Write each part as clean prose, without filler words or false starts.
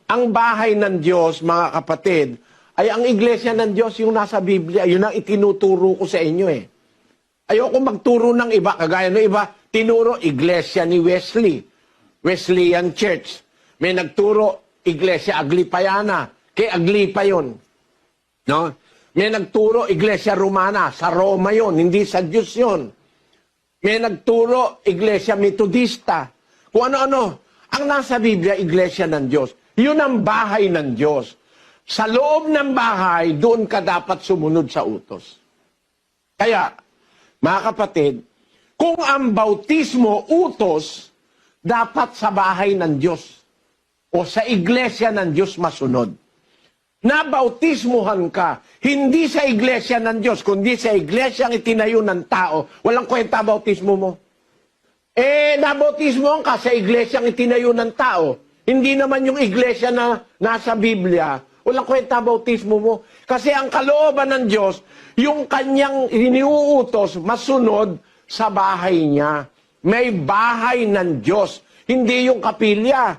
Ang bahay ng Diyos, mga kapatid, ay ang iglesia ng Diyos yung nasa Biblia. Yun ang itinuturo ko sa inyo eh. Ayoko magturo ng iba. Kagaya ng iba, tinuro iglesia ni Wesley. Wesleyan Church. May nagturo iglesia Aglipayana. Kay Aglipa yun. No? May nagturo iglesia Romana. Sa Roma yun, hindi sa Diyos yun. May nagturo iglesia Metodista. Kung ano-ano. Ang nasa Biblia, iglesia ng Diyos. Yun ang bahay ng Diyos. Sa loob ng bahay, doon ka dapat sumunod sa utos. Kaya, mga kapatid, kung ang bautismo utos, dapat sa bahay ng Diyos o sa iglesia ng Diyos masunod. Nabautismuhan ka, hindi sa iglesia ng Diyos, kundi sa iglesia ang itinayo ng tao, walang kwenta bautismo mo. Nabautismuhan ka sa iglesia ang itinayo ng tao, hindi naman yung iglesia na nasa Biblia, walang kwenta bautismo mo. Kasi ang kalooban ng Diyos, yung kanyang iniuutos, masunod sa bahay niya. May bahay ng Diyos, hindi yung kapilya,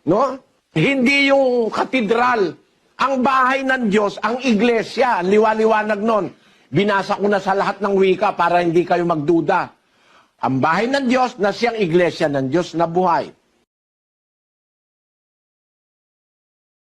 no? Hindi yung katedral. Ang bahay ng Diyos, ang iglesia, liwa-liwanag nun. Binasa ko na sa lahat ng wika para hindi kayo magduda. Ang bahay ng Diyos na siyang iglesia ng Diyos na buhay.